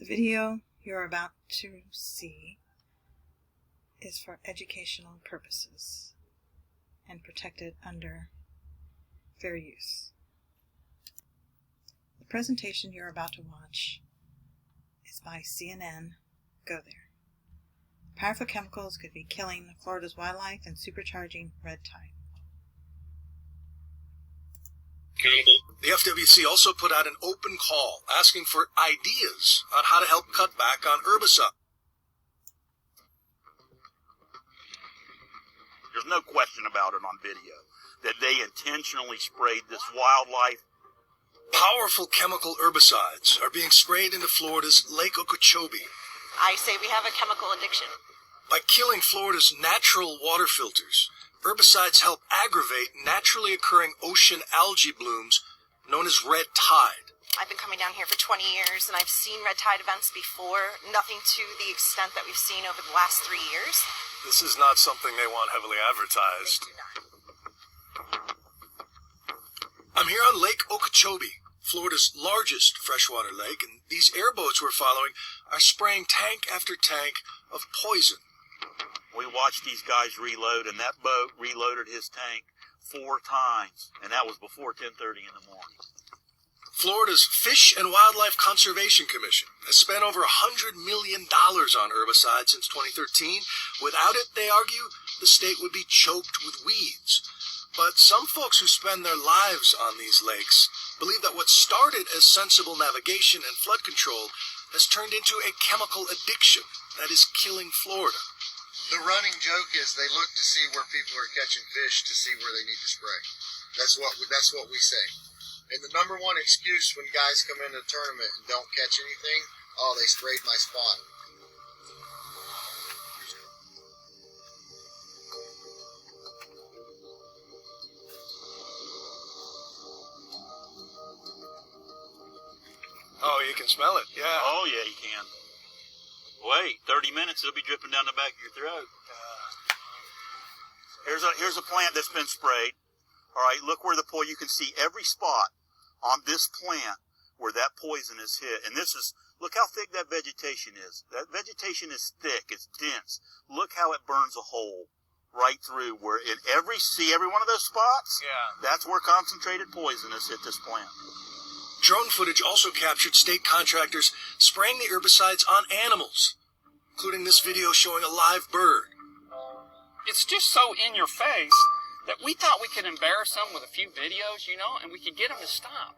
The video you're about to see is for educational purposes and protected under fair use. The presentation you're about to watch is by CNN. Go there. Powerful chemicals could be killing Florida's wildlife and supercharging red tide. The FWC also put out an open call asking for ideas on how to help cut back on herbicide. There's no question about it on video that they intentionally sprayed this wildlife. Powerful chemical herbicides are being sprayed into Florida's Lake Okeechobee. I say we have a chemical addiction. By killing Florida's natural water filters, herbicides help aggravate naturally occurring ocean algae blooms known as red tide. I've been coming down here for 20 years, and I've seen red tide events before, nothing to the extent that we've seen over the last 3 years. This is not something they want heavily advertised. I'm here on Lake Okeechobee, Florida's largest freshwater lake, and these airboats we're following are spraying tank after tank of poison. We watched these guys reload, and that boat reloaded his tank 4 times, and that was before 10:30 in the morning. Florida's Fish and Wildlife Conservation Commission has spent over $100 million on herbicides since 2013. Without it, they argue, the state would be choked with weeds. But some folks who spend their lives on these lakes believe that what started as sensible navigation and flood control has turned into a chemical addiction that is killing Florida. The running joke is they look to see where people are catching fish to see where they need to spray. That's what we say. And the number one excuse when guys come into a tournament and don't catch anything, oh, they sprayed my spot. Oh, you can smell it, yeah. Oh, yeah, you can. Wait, 30 minutes, it'll be dripping down the back of your throat. Here's a plant that's been sprayed. All right, look where you can see every spot on this plant where that poison is hit. And look how thick that vegetation is. That vegetation is thick, it's dense. Look how it burns a hole right through where see every one of those spots? Yeah. That's where concentrated poison has hit this plant. Drone footage also captured state contractors spraying the herbicides on animals, including this video showing a live bird. It's just so in your face that we thought we could embarrass them with a few videos, and we could get them to stop.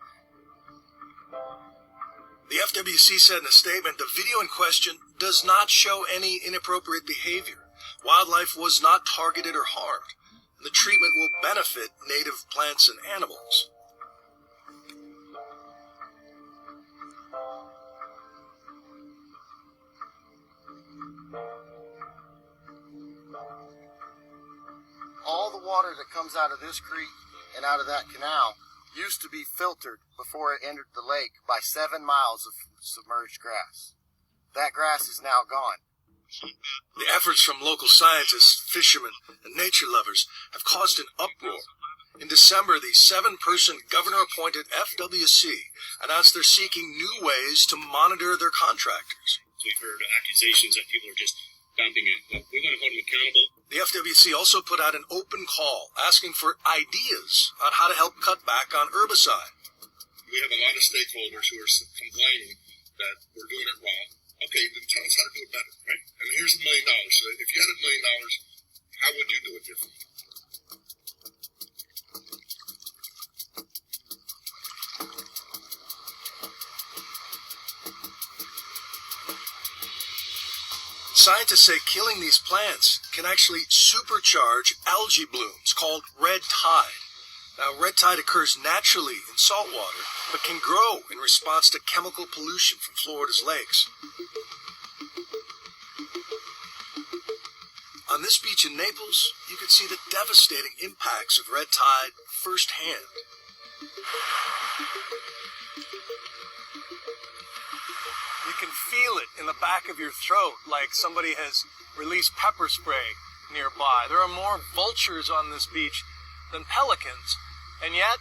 The FWC said in a statement the video in question does not show any inappropriate behavior. Wildlife was not targeted or harmed. The treatment will benefit native plants and animals. All the water that comes out of this creek and out of that canal used to be filtered before it entered the lake by 7 miles of submerged grass. That grass is now gone. The efforts from local scientists, fishermen, and nature lovers have caused an uproar. In December, the 7-person governor-appointed FWC announced they're seeking new ways to monitor their contractors. We've heard accusations that people are just dumping it. We're going to hold them accountable. The FWC also put out an open call asking for ideas on how to help cut back on herbicide. We have a lot of stakeholders who are complaining that we're doing it wrong. Okay, then tell us how to do it better, right? And here's $1 million. So if you had $1 million, how would you do it differently? Scientists say killing these plants can actually supercharge algae blooms called red tide. Now, red tide occurs naturally in salt water, but can grow in response to chemical pollution from Florida's lakes. On this beach in Naples, you can see the devastating impacts of red tide firsthand. You can feel it in the back of your throat, like somebody has released pepper spray nearby. There are more vultures on this beach than pelicans, and yet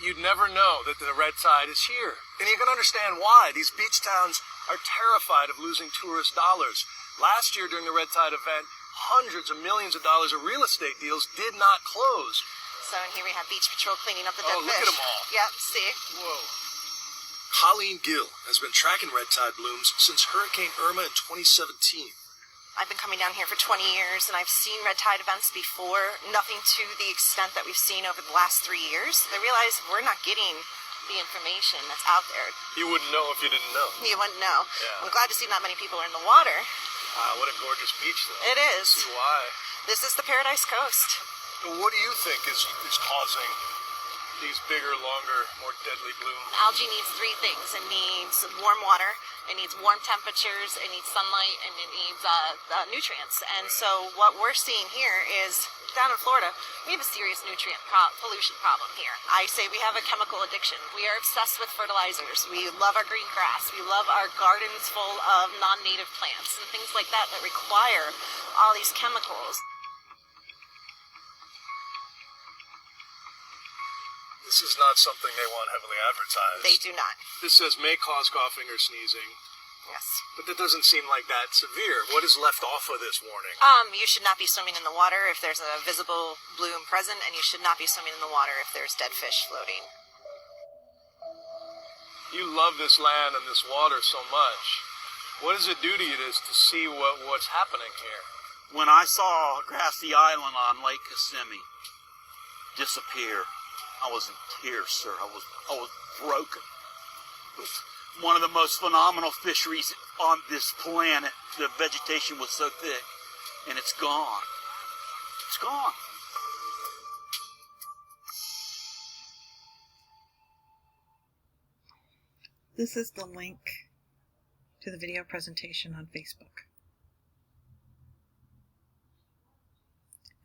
you'd never know that the red tide is here. And you can understand why. These beach towns are terrified of losing tourist dollars. Last year during the red tide event, hundreds of millions of dollars of real estate deals did not close. So in here we have Beach Patrol cleaning up the dead Oh, look fish. at them all. Yep, see? Whoa. Colleen Gill has been tracking red tide blooms since Hurricane Irma in 2017. I've been coming down here for 20 years, and I've seen red tide events before, nothing to the extent that we've seen over the last 3 years. I realize we're not getting the information that's out there. You wouldn't know if you didn't know. You wouldn't know. Yeah. I'm glad to see not many people are in the water. What a gorgeous beach, though. It is. See why. This is the Paradise Coast. What do you think is causing these bigger, longer, more deadly blooms? Algae needs 3 things. It needs warm water, it needs warm temperatures, it needs sunlight, and it needs nutrients. And so what we're seeing here is, down in Florida, we have a serious nutrient pollution problem here. I say we have a chemical addiction. We are obsessed with fertilizers. We love our green grass. We love our gardens full of non-native plants and things like that that require all these chemicals. This is not something they want heavily advertised. They do not. This says may cause coughing or sneezing. Yes. But that doesn't seem like that severe. What is left off of this warning? You should not be swimming in the water if there's a visible bloom present, and you should not be swimming in the water if there's dead fish floating. You love this land and this water so much. What does it do to you to see what's happening here? When I saw Grassy Island on Lake Kissimmee disappear, I was in tears, sir. I was broken. It was one of the most phenomenal fisheries on this planet. The vegetation was so thick, and it's gone. It's gone. This is the link to the video presentation on Facebook.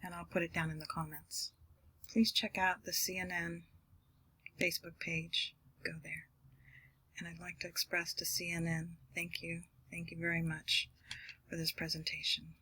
And I'll put it down in the comments. Please check out the CNN Facebook page. Go there. And I'd like to express to CNN, thank you very much for this presentation.